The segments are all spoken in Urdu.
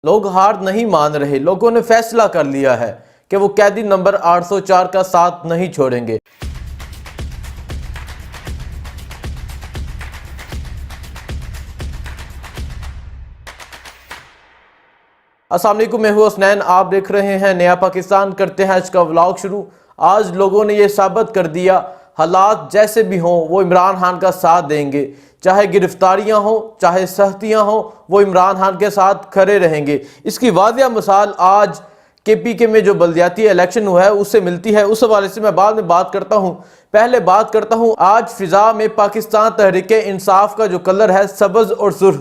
لوگ ہار نہیں مان رہے۔ لوگوں نے فیصلہ کر لیا ہے کہ وہ قیدی نمبر 804 کا ساتھ نہیں چھوڑیں گے۔ السلام علیکم، میں ہوں حسنین، آپ دیکھ رہے ہیں نیا پاکستان۔ کرتے ہیں آج کا ولاگ شروع۔ آج لوگوں نے یہ ثابت کر دیا حالات جیسے بھی ہوں وہ عمران خان کا ساتھ دیں گے، چاہے گرفتاریاں ہوں چاہے سختیاں ہوں، وہ عمران خان کے ساتھ کھڑے رہیں گے۔ اس کی واضح مثال آج KPK میں جو بلدیاتی الیکشن ہوا ہے اس سے ملتی ہے۔ اس حوالے سے میں بعد میں بات کرتا ہوں۔ پہلے بات کرتا ہوں آج فضا میں پاکستان تحریک انصاف کا جو کلر ہے سبز اور سرخ،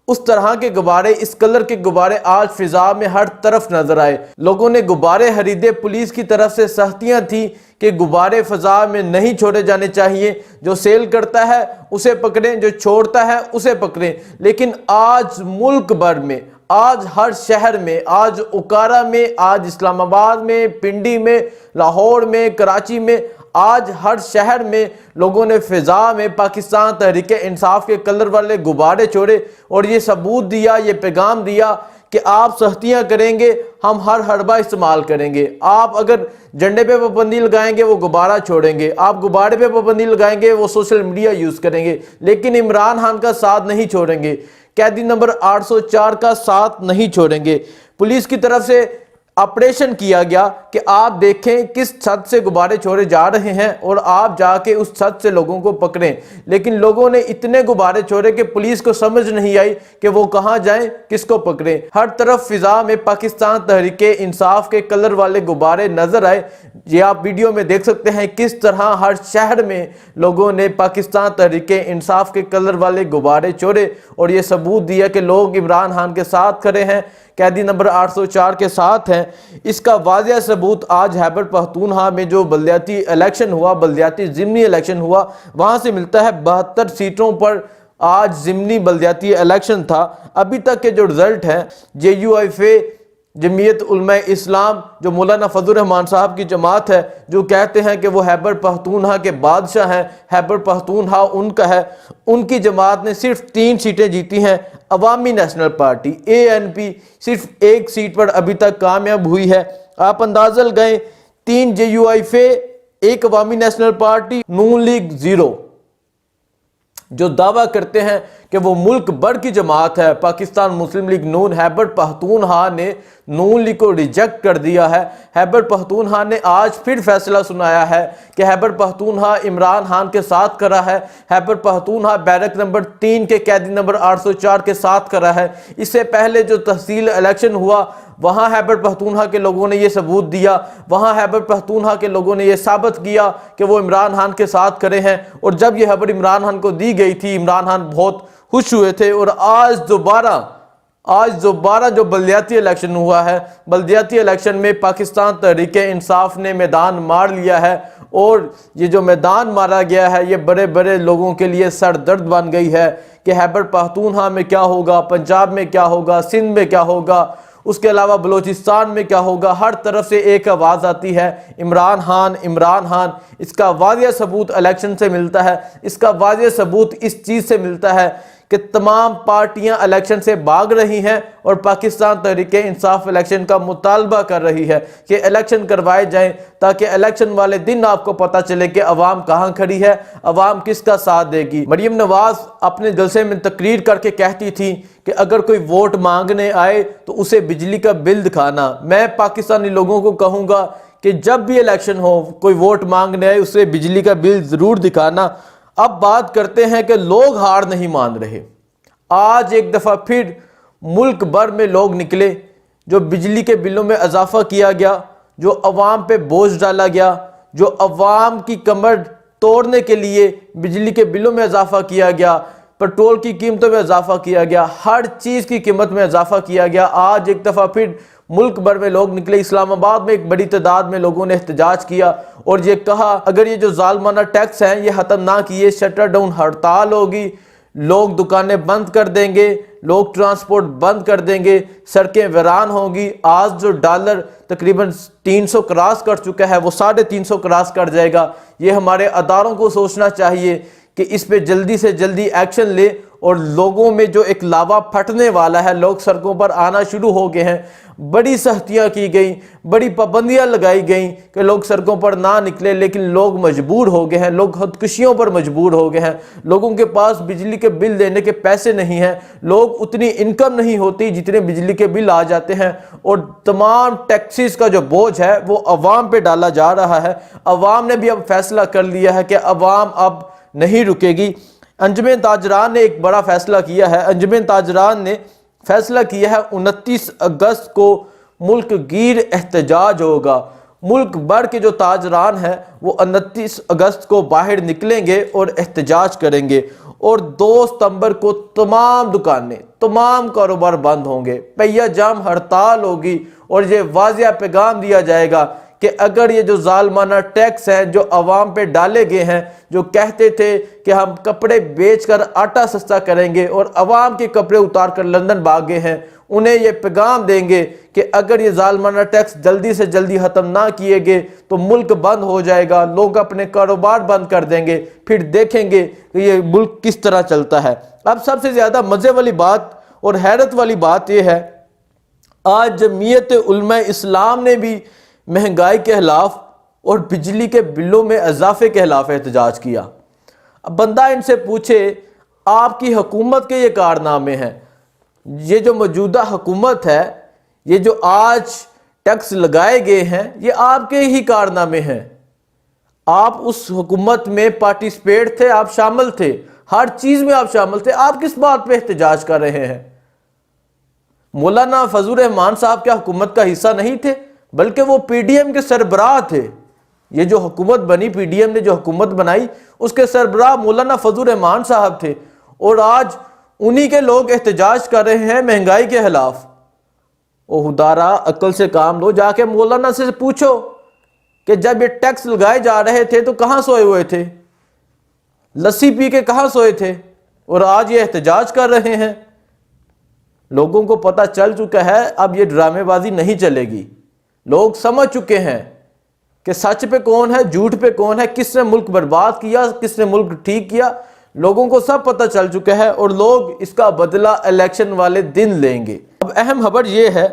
اس طرح کے غبارے، اس کلر کے غبارے آج فضا میں ہر طرف نظر آئے۔ لوگوں نے غبارے خریدے، پولیس کی طرف سے سختیاں تھی کہ غبارے فضا میں نہیں چھوڑے جانے چاہیے، جو سیل کرتا ہے اسے پکڑیں، جو چھوڑتا ہے اسے پکڑیں۔ لیکن آج ملک بھر میں، آج ہر شہر میں، آج اوکارا میں، آج اسلام آباد میں، پنڈی میں، لاہور میں، کراچی میں، آج ہر شہر میں لوگوں نے فضا میں پاکستان تحریک انصاف کے کلر والے غبارے چھوڑے اور یہ ثبوت دیا، یہ پیغام دیا کہ آپ سختیاں کریں گے، ہم ہر حربہ استعمال کریں گے۔ آپ اگر جھنڈے پہ پابندی لگائیں گے وہ غبارہ چھوڑیں گے، آپ غبارے پہ پابندی لگائیں گے وہ سوشل میڈیا یوز کریں گے، لیکن عمران خان کا ساتھ نہیں چھوڑیں گے، قیدی نمبر 804 کا ساتھ نہیں چھوڑیں گے۔ پولیس کی طرف سے آپریشن کیا گیا کہ آپ دیکھیں کس چھت سے غبارے چھوڑے جا رہے ہیں اور آپ جا کے اس چھت سے لوگوں کو پکڑیں، لیکن لوگوں نے اتنے غبارے چھوڑے کہ پولیس کو سمجھ نہیں آئی کہ وہ کہاں جائیں، کس کو پکڑیں۔ ہر طرف فضا میں پاکستان تحریک انصاف کے کلر والے غبارے نظر آئے۔ یہ آپ ویڈیو میں دیکھ سکتے ہیں کس طرح ہر شہر میں لوگوں نے پاکستان تحریک انصاف کے کلر والے غبارے چھوڑے اور یہ ثبوت دیا کہ لوگ عمران خان کے ساتھ کھڑے ہیں، قیدی نمبر 804 کے ساتھ ہیں۔ اس کا واضح ثبوت آج خیبر پختونخوا میں جو بلدیاتی الیکشن ہوا، بلدیاتی ضمنی الیکشن ہوا، وہاں سے ملتا ہے 72 سیٹوں پر آج ضمنی بلدیاتی الیکشن تھا۔ ابھی تک کے جو رزلٹ ہیں، JUIFA جمعیت علماء اسلام جو مولانا فضل الرحمان صاحب کی جماعت ہے، جو کہتے ہیں کہ وہ خیبر پختونخوا کے بادشاہ ہیں، خیبر پختونخوا ان کا ہے، ان کی جماعت نے صرف 3 سیٹیں جیتی ہیں۔ عوامی نیشنل پارٹی ANP صرف 1 سیٹ پر ابھی تک کامیاب ہوئی ہے۔ آپ اندازہ لگائیں، 3 JUIFA، 1 عوامی نیشنل پارٹی، نون لیگ 0، جو دعویٰ کرتے ہیں کہ وہ ملک بھر کی جماعت ہے۔ پاکستان مسلم لیگ نون خیبر پختونخوا نے نون لیگ کو ریجیکٹ کر دیا ہے۔ خیبر پختونخوا نے آج پھر فیصلہ سنایا ہے کہ خیبر پختونخوا عمران خان کے ساتھ کھڑا ہے، خیبر پختونخوا بیرک نمبر 3 کے قیدی نمبر 804 کے ساتھ کھڑا ہے۔ اس سے پہلے جو تحصیل الیکشن ہوا وہاں خیبر پختونخوا کے لوگوں نے یہ ثبوت دیا، وہاں خیبر پختونخوا کے لوگوں نے یہ ثابت کیا کہ وہ عمران خان کے ساتھ کھڑے ہیں، اور جب یہ خبر عمران خان کو دی گئی تھی عمران خان بہت خوش ہوئے تھے۔ اور آج دوبارہ جو بلدیاتی الیکشن ہوا ہے، بلدیاتی الیکشن میں پاکستان تحریک انصاف نے میدان مار لیا ہے، اور یہ جو میدان مارا گیا ہے یہ بڑے بڑے لوگوں کے لیے سر درد بن گئی ہے کہ خیبر پختونخوا میں کیا ہوگا، پنجاب میں کیا ہوگا، سندھ میں کیا ہوگا، اس کے علاوہ بلوچستان میں کیا ہوگا۔ ہر طرف سے ایک آواز آتی ہے عمران خان، عمران خان۔ اس کا واضح ثبوت الیکشن سے ملتا ہے، اس کا واضح ثبوت اس چیز سے ملتا ہے کہ تمام پارٹیاں الیکشن سے بھاگ رہی ہیں اور پاکستان تحریک انصاف الیکشن کا مطالبہ کر رہی ہے کہ الیکشن کروائے جائیں، تاکہ الیکشن والے دن آپ کو پتہ چلے کہ عوام کہاں کھڑی ہے، عوام کس کا ساتھ دے گی۔ مریم نواز اپنے جلسے میں تقریر کر کے کہتی تھی کہ اگر کوئی ووٹ مانگنے آئے تو اسے بجلی کا بل دکھانا۔ میں پاکستانی لوگوں کو کہوں گا کہ جب بھی الیکشن ہو، کوئی ووٹ مانگنے آئے اسے بجلی کا بل ضرور دکھانا۔ اب بات کرتے ہیں کہ لوگ ہار نہیں مان رہے۔ آج ایک دفعہ پھر ملک بھر میں لوگ نکلے، جو بجلی کے بلوں میں اضافہ کیا گیا، جو عوام پہ بوجھ ڈالا گیا، جو عوام کی کمر توڑنے کے لیے بجلی کے بلوں میں اضافہ کیا گیا، پیٹرول کی قیمتوں میں اضافہ کیا گیا، ہر چیز کی قیمت میں اضافہ کیا گیا۔ آج ایک دفعہ پھر ملک بھر میں لوگ نکلے۔ اسلام آباد میں ایک بڑی تعداد میں لوگوں نے احتجاج کیا اور یہ کہا اگر یہ جو ظالمانہ ٹیکس ہیں یہ ختم نہ کیے، شٹر ڈاؤن ہڑتال ہوگی، لوگ دکانیں بند کر دیں گے، لوگ ٹرانسپورٹ بند کر دیں گے، سڑکیں ویران ہوں گی۔ آج جو ڈالر تقریباً 300 کراس کر چکا ہے وہ 350 کراس کر جائے گا۔ یہ ہمارے اداروں کو سوچنا چاہیے کہ اس پہ جلدی سے جلدی ایکشن لے اور لوگوں میں جو ایک لاوا پھٹنے والا ہے، لوگ سڑکوں پر آنا شروع ہو گئے ہیں، بڑی سختیاں کی گئیں، بڑی پابندیاں لگائی گئیں کہ لوگ سڑکوں پر نہ نکلے، لیکن لوگ مجبور ہو گئے ہیں، لوگ خودکشیوں پر مجبور ہو گئے ہیں، لوگوں کے پاس بجلی کے بل دینے کے پیسے نہیں ہیں، لوگ اتنی انکم نہیں ہوتی جتنے بجلی کے بل آ جاتے ہیں، اور تمام ٹیکسز کا جو بوجھ ہے وہ عوام پہ ڈالا جا رہا ہے۔ عوام نے بھی اب فیصلہ کر لیا ہے کہ عوام اب نہیں رکے گی۔ انجمن تاجران نے ایک بڑا فیصلہ کیا ہے۔ انجمن تاجران نے فیصلہ کیا ہے 29 اگست کو ملک گیر احتجاج ہوگا۔ ملک بھر کے جو تاجران ہیں وہ 29 اگست کو باہر نکلیں گے اور احتجاج کریں گے، اور 2 ستمبر کو تمام دکانیں، تمام کاروبار بند ہوں گے، پہیہ جام ہڑتال ہوگی، اور یہ واضح پیغام دیا جائے گا کہ اگر یہ جو ظالمانہ ٹیکس ہیں جو عوام پہ ڈالے گئے ہیں، جو کہتے تھے کہ ہم کپڑے بیچ کر آٹا سستا کریں گے اور عوام کے کپڑے اتار کر لندن بھاگے ہیں، انہیں یہ پیغام دیں گے کہ اگر یہ ظالمانہ ٹیکس جلدی سے جلدی ختم نہ کیے گئے تو ملک بند ہو جائے گا، لوگ اپنے کاروبار بند کر دیں گے، پھر دیکھیں گے کہ یہ ملک کس طرح چلتا ہے۔ اب سب سے زیادہ مزے والی بات اور حیرت والی بات یہ ہے، آج جمعیت علماء اسلام نے بھی مہنگائی کے خلاف اور بجلی کے بلوں میں اضافے کے خلاف احتجاج کیا۔ اب بندہ ان سے پوچھے آپ کی حکومت کے یہ کارنامے ہیں، یہ جو موجودہ حکومت ہے، یہ جو آج ٹیکس لگائے گئے ہیں، یہ آپ کے ہی کارنامے ہیں۔ آپ اس حکومت میں پارٹیسپیٹ تھے، آپ شامل تھے، ہر چیز میں آپ شامل تھے، آپ کس بات پہ احتجاج کر رہے ہیں؟ مولانا فضل الرحمان صاحب کیا حکومت کا حصہ نہیں تھے؟ بلکہ وہ پی ڈی ایم کے سربراہ تھے۔ یہ جو حکومت بنی، پی ڈی ایم نے جو حکومت بنائی، اس کے سربراہ مولانا فضل الرحمان صاحب تھے، اور آج انہی کے لوگ احتجاج کر رہے ہیں مہنگائی کے خلاف۔ او خدارا، عقل سے کام لو، جا کے مولانا سے پوچھو کہ جب یہ ٹیکس لگائے جا رہے تھے تو کہاں سوئے ہوئے تھے؟ لسی پی کے کہاں سوئے تھے؟ اور آج یہ احتجاج کر رہے ہیں۔ لوگوں کو پتہ چل چکا ہے اب یہ ڈرامے بازی نہیں چلے گی۔ لوگ سمجھ چکے ہیں کہ سچ پہ کون ہے، جھوٹ پہ کون ہے، کس نے ملک برباد کیا، کس نے ملک ٹھیک کیا، لوگوں کو سب پتہ چل چکا ہے، اور لوگ اس کا بدلہ الیکشن والے دن لیں گے۔ اب اہم خبر یہ ہے،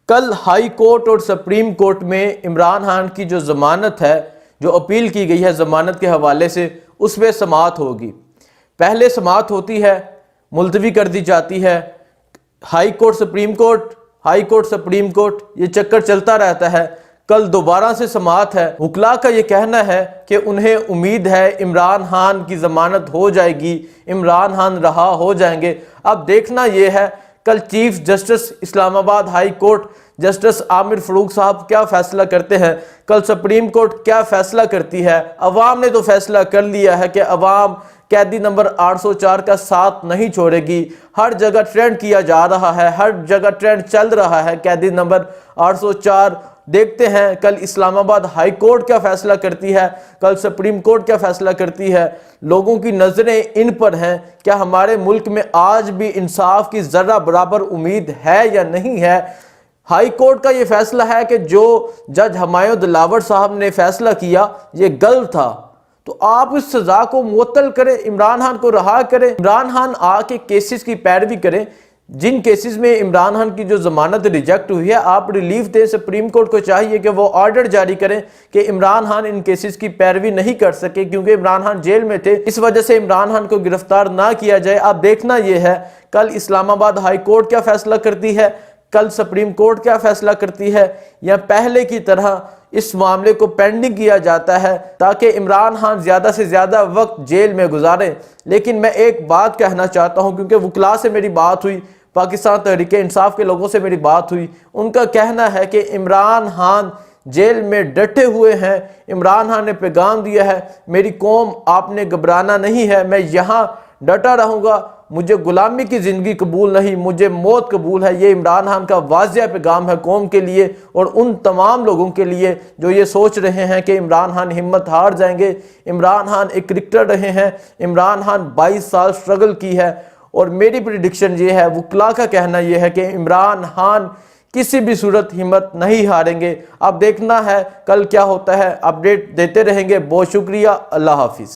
کل ہائی کورٹ اور سپریم کورٹ میں عمران خان کی جو ضمانت ہے، جو اپیل کی گئی ہے ضمانت کے حوالے سے، اس پہ سماعت ہوگی۔ پہلے سماعت ہوتی ہے، ملتوی کر دی جاتی ہے، high court supreme court, high court supreme court, یہ چکر چلتا رہتا ہے۔ کل دوبارہ سے سماعت ہے۔ وکلاء کا یہ کہنا ہے کہ انہیں امید ہے عمران خان کی ضمانت ہو جائے گی، عمران خان رہا ہو جائیں گے۔ اب دیکھنا یہ ہے کل چیف جسٹس اسلام آباد ہائی کورٹ جسٹس عامر فاروق صاحب کیا فیصلہ کرتے ہیں، کل سپریم کورٹ کیا فیصلہ کرتی ہے۔ عوام نے تو فیصلہ کر لیا ہے کہ عوام قیدی نمبر 804 کا ساتھ نہیں چھوڑے گی۔ ہر جگہ ٹرینڈ کیا جا رہا ہے، ہر جگہ ٹرینڈ چل رہا ہے قیدی نمبر 804۔ دیکھتے ہیں کل اسلام آباد ہائی کورٹ کیا فیصلہ کرتی ہے، کل سپریم کورٹ کیا فیصلہ کرتی ہے۔ لوگوں کی نظریں ان پر ہیں، کیا ہمارے ملک میں آج بھی انصاف کی ذرہ برابر امید ہے یا نہیں ہے۔ ہائی کورٹ کا یہ فیصلہ ہے کہ جو جج ہمایوں دلاور صاحب نے فیصلہ کیا یہ غلط تھا، تو آپ اس سزا کو معطل کریں، عمران خان کو رہا کریں، عمران خان آ کے کیسز کی پیروی کریں۔ جن کیسز میں عمران خان کی جو ضمانت ریجیکٹ ہوئی ہے آپ ریلیف دیں۔ سپریم کورٹ کو چاہیے کہ وہ آرڈر جاری کریں کہ عمران خان ان کیسز کی پیروی نہیں کر سکے، کیونکہ عمران خان جیل میں تھے، اس وجہ سے عمران خان کو گرفتار نہ کیا جائے۔ اب دیکھنا یہ ہے کل اسلام آباد ہائی کورٹ کیا فیصلہ کرتی ہے، کل سپریم کورٹ کیا فیصلہ کرتی ہے، یا پہلے کی طرح اس معاملے کو پینڈنگ کیا جاتا ہے تاکہ عمران خان زیادہ سے زیادہ وقت جیل میں گزاریں۔ لیکن میں ایک بات کہنا چاہتا ہوں، کیونکہ وکلاء سے میری بات ہوئی، پاکستان تحریک انصاف کے لوگوں سے میری بات ہوئی، ان کا کہنا ہے کہ عمران خان جیل میں ڈٹے ہوئے ہیں۔ عمران خان نے پیغام دیا ہے، میری قوم آپ نے گھبرانا نہیں ہے، میں یہاں ڈٹا رہوں گا، مجھے غلامی کی زندگی قبول نہیں، مجھے موت قبول ہے۔ یہ عمران خان کا واضح پیغام ہے قوم کے لیے اور ان تمام لوگوں کے لیے جو یہ سوچ رہے ہیں کہ عمران خان ہمت ہار جائیں گے۔ عمران خان ایک کرکٹر رہے ہیں، عمران خان 22 سال سٹرگل کی ہے، اور میری پریڈکشن یہ ہے، وکلاء کا کہنا یہ ہے کہ عمران خان کسی بھی صورت ہمت نہیں ہاریں گے۔ اب دیکھنا ہے کل کیا ہوتا ہے، اپڈیٹ دیتے رہیں گے۔ بہت شکریہ، اللہ حافظ۔